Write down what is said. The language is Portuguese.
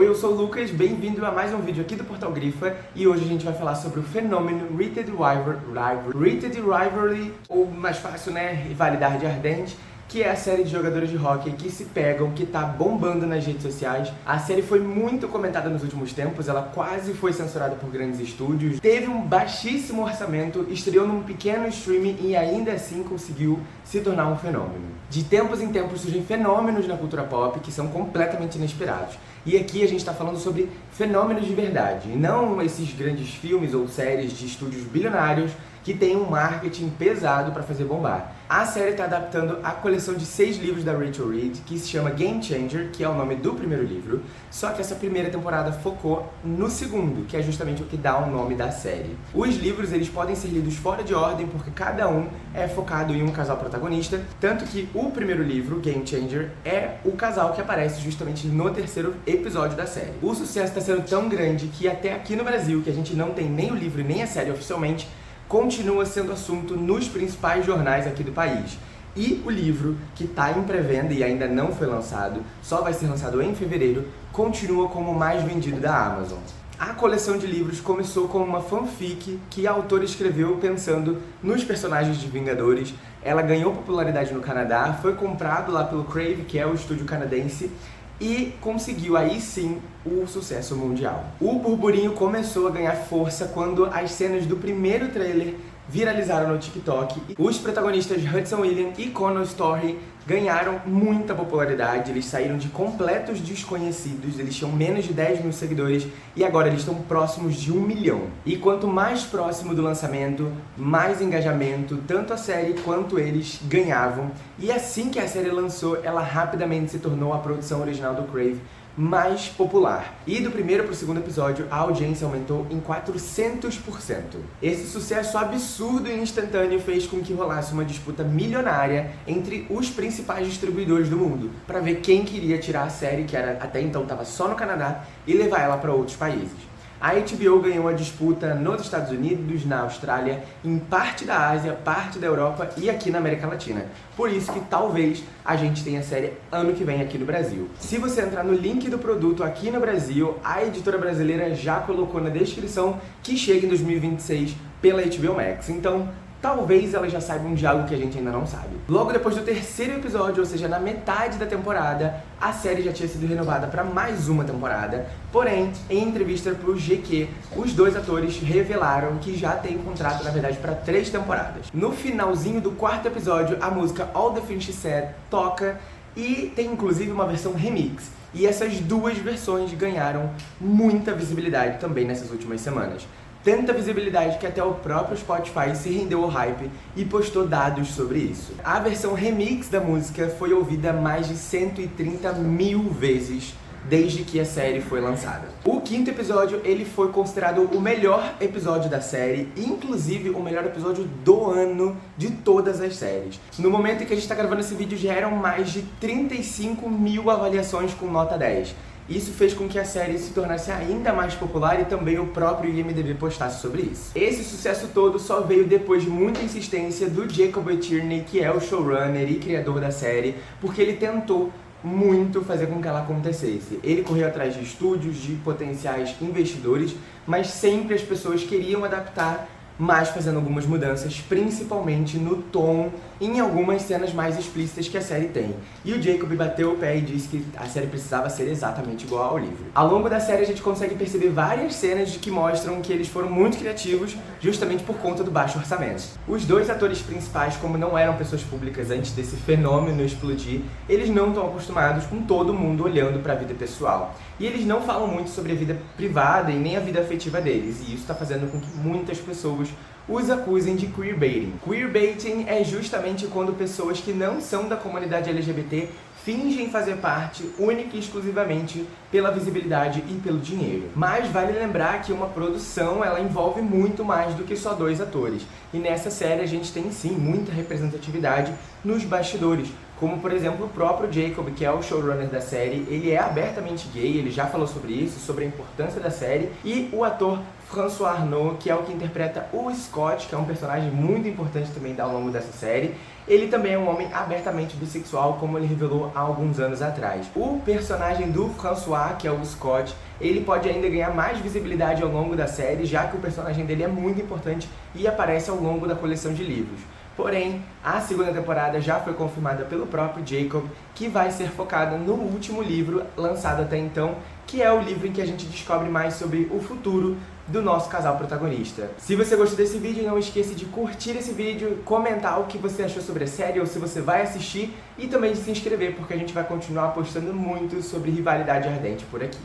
Oi, eu sou o Lucas, bem-vindo a mais um vídeo aqui do Portal Grifa e hoje a gente vai falar sobre o fenômeno Rated Rivalry, ou mais fácil, né, Rivalidade Ardente, que é a série de jogadores de hóquei que se pegam, que tá bombando nas redes sociais. A série foi muito comentada nos últimos tempos, ela quase foi censurada por grandes estúdios, teve um baixíssimo orçamento, estreou num pequeno streaming e ainda assim conseguiu se tornar um fenômeno. De tempos em tempos surgem fenômenos na cultura pop que são completamente inesperados. E aqui a gente está falando sobre fenômenos de verdade, e não esses grandes filmes ou séries de estúdios bilionários que têm um marketing pesado para fazer bombar. A série está adaptando a coleção de 6 livros da Rachel Reed, que se chama Game Changer, que é o nome do primeiro livro, só que essa primeira temporada focou no segundo, que é justamente o que dá o nome da série. Os livros eles podem ser lidos fora de ordem, porque cada um é focado em um casal protagonista, tanto que o primeiro livro, Game Changer, é o casal que aparece justamente no terceiro episódio da série. O sucesso está sendo tão grande que até aqui no Brasil, que a gente não tem nem o livro e nem a série oficialmente, continua sendo assunto nos principais jornais aqui do país. E o livro, que está em pré-venda e ainda não foi lançado, só vai ser lançado em fevereiro, continua como o mais vendido da Amazon. A coleção de livros começou como uma fanfic que a autora escreveu pensando nos personagens de Vingadores. Ela ganhou popularidade no Canadá, foi comprado lá pelo Crave, que é o estúdio canadense, e conseguiu aí sim o sucesso mundial. O burburinho começou a ganhar força quando as cenas do primeiro trailer viralizaram no TikTok. Os protagonistas Hudson William e Connor Story ganharam muita popularidade, eles saíram de completos desconhecidos, eles tinham menos de 10 mil seguidores e agora eles estão próximos de 1 milhão. E quanto mais próximo do lançamento, mais engajamento, tanto a série quanto eles ganhavam. E assim que a série lançou, ela rapidamente se tornou a produção original do Crave mais popular. E do primeiro para o segundo episódio, a audiência aumentou em 400%. Esse sucesso absurdo e instantâneo fez com que rolasse uma disputa milionária entre os principais distribuidores do mundo, para ver quem queria tirar a série, que era, até então estava só no Canadá, e levar ela para outros países. A HBO ganhou a disputa nos Estados Unidos, na Austrália, em parte da Ásia, parte da Europa e aqui na América Latina. Por isso que talvez a gente tenha a série ano que vem aqui no Brasil. Se você entrar no link do produto aqui no Brasil, a editora brasileira já colocou na descrição que chega em 2026 pela HBO Max. Então, talvez elas já saibam de algo que a gente ainda não sabe. Logo depois do terceiro episódio, ou seja, na metade da temporada, a série já tinha sido renovada para mais uma temporada. Porém, em entrevista para o GQ, os dois atores revelaram que já tem contrato, na verdade, para 3 temporadas. No finalzinho do quarto episódio, a música All the Things She Said toca e tem inclusive uma versão remix. E essas duas versões ganharam muita visibilidade também nessas últimas semanas. Tanta visibilidade que até o próprio Spotify se rendeu ao hype e postou dados sobre isso. A versão remix da música foi ouvida mais de 130 mil vezes desde que a série foi lançada. O quinto episódio ele foi considerado o melhor episódio da série, inclusive o melhor episódio do ano de todas as séries. No momento em que a gente está gravando esse vídeo já eram mais de 35 mil avaliações com nota 10. Isso fez com que a série se tornasse ainda mais popular e também o próprio IMDb postasse sobre isso. Esse sucesso todo só veio depois de muita insistência do Jacob Tierney, que é o showrunner e criador da série, porque ele tentou muito fazer com que ela acontecesse. Ele correu atrás de estúdios, de potenciais investidores, mas sempre as pessoas queriam adaptar, mas fazendo algumas mudanças, principalmente no tom, em algumas cenas mais explícitas que a série tem. E o Jacob bateu o pé e disse que a série precisava ser exatamente igual ao livro. Ao longo da série a gente consegue perceber várias cenas que mostram que eles foram muito criativos, justamente por conta do baixo orçamento. Os dois atores principais, como não eram pessoas públicas antes desse fenômeno explodir, eles não estão acostumados com todo mundo olhando para a vida pessoal. E eles não falam muito sobre a vida privada e nem a vida afetiva deles, e isso está fazendo com que muitas pessoas os acusem de queerbaiting. Queerbaiting é justamente quando pessoas que não são da comunidade LGBT fingem fazer parte única e exclusivamente pela visibilidade e pelo dinheiro. Mas vale lembrar que uma produção ela envolve muito mais do que só 2 atores. E nessa série a gente tem sim muita representatividade nos bastidores, como por exemplo o próprio Jacob, que é o showrunner da série, ele é abertamente gay, ele já falou sobre isso, sobre a importância da série, e o ator François Arnault, que é o que interpreta o Scott, que é um personagem muito importante também ao longo dessa série. Ele também é um homem abertamente bissexual, como ele revelou há alguns anos atrás. O personagem do François, que é o Scott, ele pode ainda ganhar mais visibilidade ao longo da série, já que o personagem dele é muito importante e aparece ao longo da coleção de livros. Porém, a segunda temporada já foi confirmada pelo próprio Jacob, que vai ser focada no último livro lançado até então, que é o livro em que a gente descobre mais sobre o futuro do nosso casal protagonista. Se você gostou desse vídeo, não esqueça de curtir esse vídeo, comentar o que você achou sobre a série ou se você vai assistir e também de se inscrever, porque a gente vai continuar postando muito sobre Rivalidade Ardente por aqui.